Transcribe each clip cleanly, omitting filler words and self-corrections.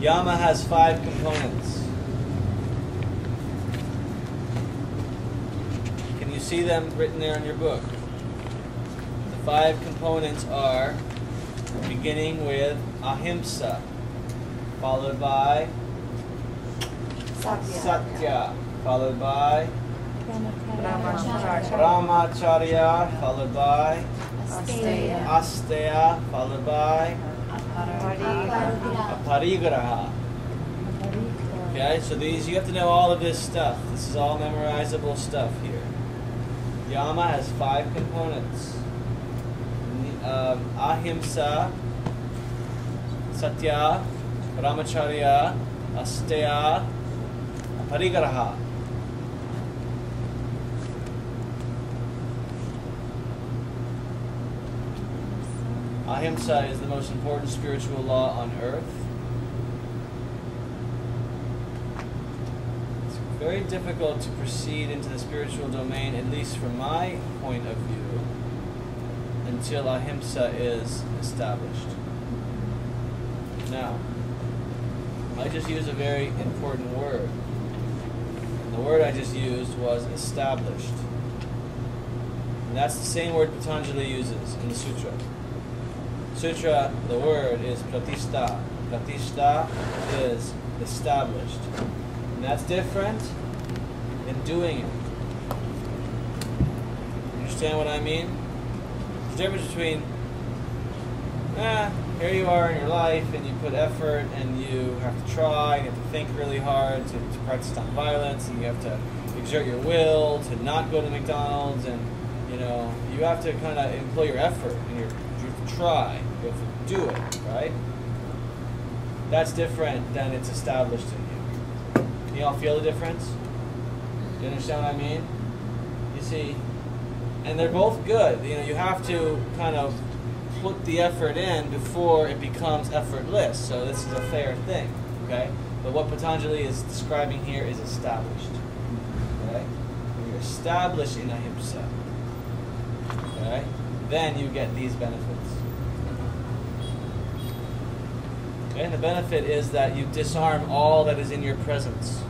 Yama has 5 components. Can you see them written there in your book? The 5 components are, beginning with Ahimsa, followed by Satya, followed by Brahmacharya, followed by Asteya, followed by Aparigrahah. Okay, so these, you have to know all of this stuff. This is all memorizable stuff here. Yama has 5 components. Ahimsa, Satya, Brahmacharya, Asteya, Aparigrahah. Ahimsa is the most important spiritual law on earth. It's very difficult to proceed into the spiritual domain, at least from my point of view, until Ahimsa is established. Now, I just used a very important word. And the word I just used was established. And that's the same word Patanjali uses in the sutra. Sutra, the word is pratishta. Pratishta is established. And that's different than doing it. Understand what I mean? There's a difference between, here you are in your life and you put effort and you have to try and you have to think really hard to practice nonviolence, and you have to exert your will to not go to McDonald's, and you know, you have to kind of employ your effort and you have to try, you have to do it, right? That's different than it's established in you. You all feel the difference? You understand what I mean? You see, and they're both good. You know, you have to kind of put the effort in before it becomes effortless. So this is a fair thing, okay? But what Patanjali is describing here is established, okay? When you're established in Ahimsa, okay, then you get these benefits. Okay, and the benefit is that you disarm all that is in your presence.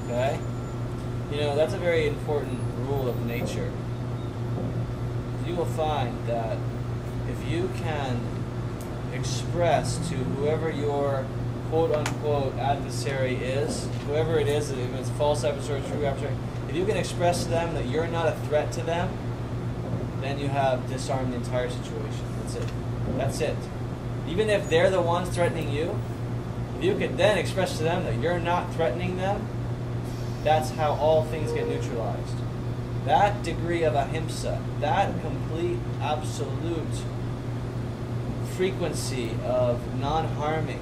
Okay? You know, that's a very important rule of nature. You will find that if you can express to whoever your quote-unquote adversary is, whoever it is, if it's false adversary, true adversary, if you can express to them that you're not a threat to them, then you have disarmed the entire situation. That's it. That's it. Even if they're the ones threatening you, if you could then express to them that you're not threatening them, that's how all things get neutralized. That degree of ahimsa, that complete, absolute frequency of non-harming,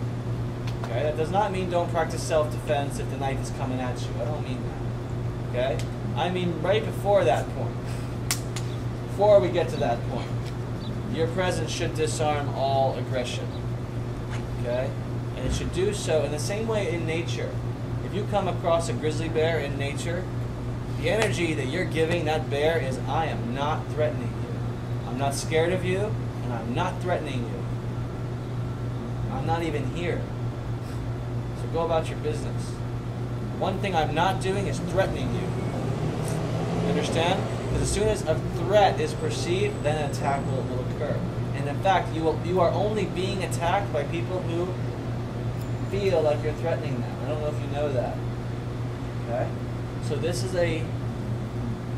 okay? That does not mean don't practice self-defense if the knife is coming at you. I don't mean that, okay? I mean right before that point. Before we get to that point, your presence should disarm all aggression, okay? And it should do so in the same way in nature. If you come across a grizzly bear in nature, the energy that you're giving that bear is, I am not threatening you. I'm not scared of you, and I'm not threatening you. I'm not even here. So go about your business. One thing I'm not doing is threatening you. You understand? Because as soon as a threat is perceived, then an attack will occur. And in fact, you are only being attacked by people who feel like you're threatening them. I don't know if you know that. Okay? So this is a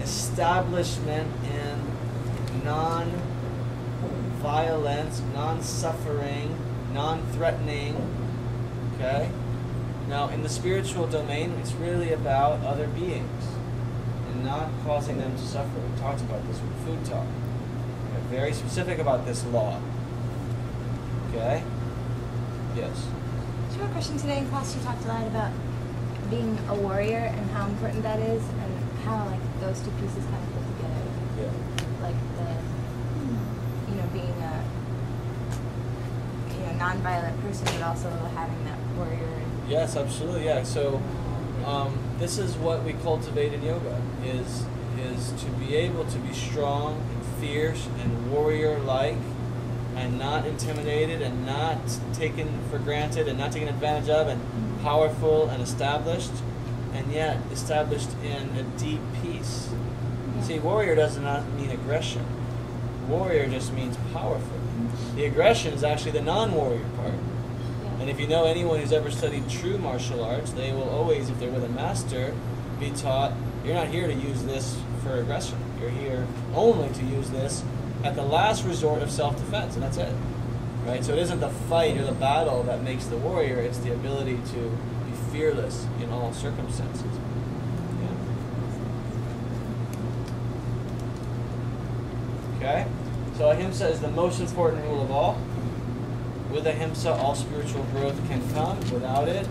establishment in non-violence, non-suffering, non-threatening. Okay? Now, in the spiritual domain, it's really about other beings and not causing them to suffer. We talked about this with food talk. We're very specific about this law. Okay? Yes? So a question today in class, you talked a lot about being a warrior and how important that is, and how like those two pieces kind of fit together. Yeah. Like the, being a non-violent person, but also having that warrior. Yes, absolutely. Yeah. So this is what we cultivate in yoga: is to be able to be strong and fierce and warrior-like, and not intimidated and not taken for granted and not taken advantage of, and powerful and established, and yet established in a deep peace. Yeah. See, warrior does not mean aggression. Warrior just means powerful. The aggression is actually the non-warrior part. Yeah. And if you know anyone who's ever studied true martial arts, they will always, if they're with a master, be taught, you're not here to use this for aggression. You're here only to use this at the last resort of self-defense, and that's it. Right? So it isn't the fight or the battle that makes the warrior, it's the ability to be fearless in all circumstances. Okay? So ahimsa is the most important rule of all. With ahimsa, all spiritual growth can come. Without it,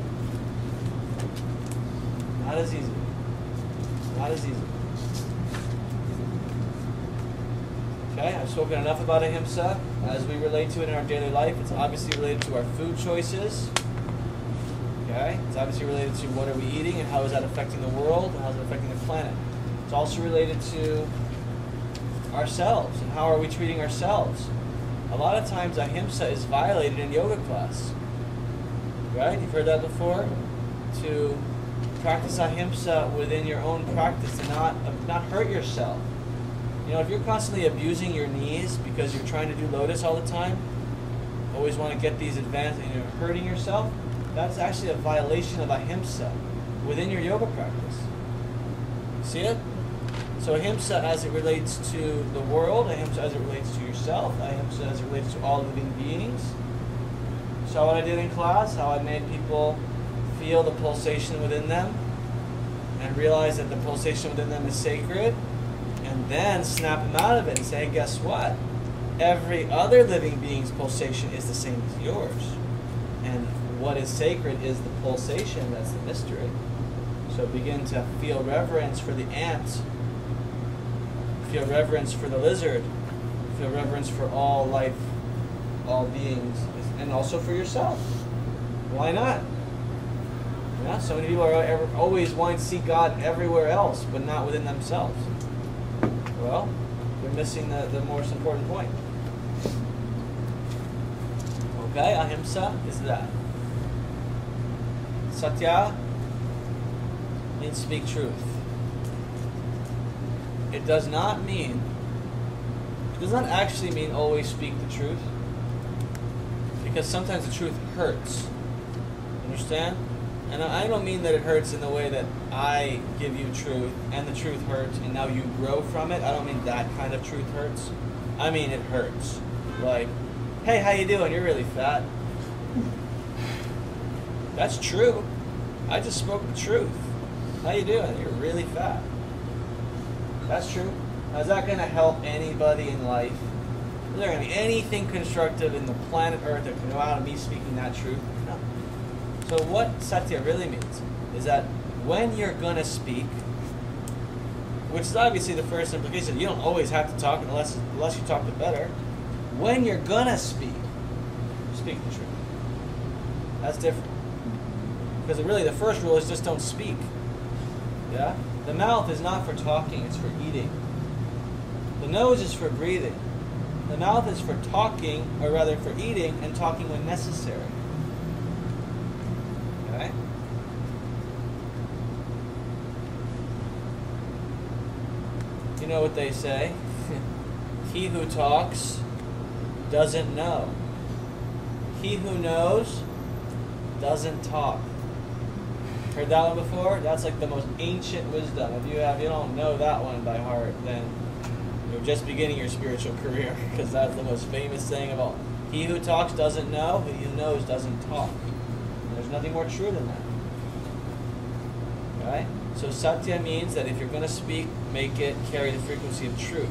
not as easy. Not as easy. Okay, I've spoken enough about ahimsa. As we relate to it in our daily life, it's obviously related to our food choices. Okay? It's obviously related to what are we eating and how is that affecting the world and how is it affecting the planet. It's also related to ourselves and how are we treating ourselves. A lot of times ahimsa is violated in yoga class. Right? You've heard that before? To practice ahimsa within your own practice, to not hurt yourself. You know, if you're constantly abusing your knees because you're trying to do lotus all the time, always want to get these advanced and you're hurting yourself, that's actually a violation of ahimsa within your yoga practice. See it? So ahimsa as it relates to the world, ahimsa as it relates to yourself, ahimsa as it relates to all living beings. Saw what I did in class, how I made people feel the pulsation within them and realize that the pulsation within them is sacred, and then snap them out of it and say, hey, guess what? Every other living being's pulsation is the same as yours. And what is sacred is the pulsation, that's the mystery. So begin to feel reverence for the ant, feel reverence for the lizard, feel reverence for all life, all beings, and also for yourself. Why not? Yeah, so many people are always wanting to see God everywhere else, but not within themselves. Well, you're missing the most important point. Okay, ahimsa is that. Satya means speak truth. It does not actually mean always speak the truth. Because sometimes the truth hurts. Understand? And I don't mean that it hurts in the way that I give you truth and the truth hurts and now you grow from it. I don't mean that kind of truth hurts. I mean it hurts. Like, hey, how you doing? You're really fat. That's true. I just spoke the truth. How you doing? You're really fat. That's true. Now, is that going to help anybody in life? Is there going to be anything constructive in the planet Earth that can go out of me speaking that truth? No. So what Satya really means is that when you're going to speak, which is obviously the first implication, you don't always have to talk unless you talk the better. When you're going to speak the truth. That's different. Because really the first rule is just don't speak. Yeah? The mouth is not for talking, it's for eating. The nose is for breathing. The mouth is for talking, or rather for eating, and talking when necessary. Okay? You know what they say? He who talks doesn't know. He who knows doesn't talk. Heard that one before? That's like the most ancient wisdom. If you don't know that one by heart, then you're just beginning your spiritual career, because that's the most famous saying of all. He who talks doesn't know, he who knows doesn't talk. And there's nothing more true than that. Okay? So Satya means that if you're going to speak, make it carry the frequency of truth.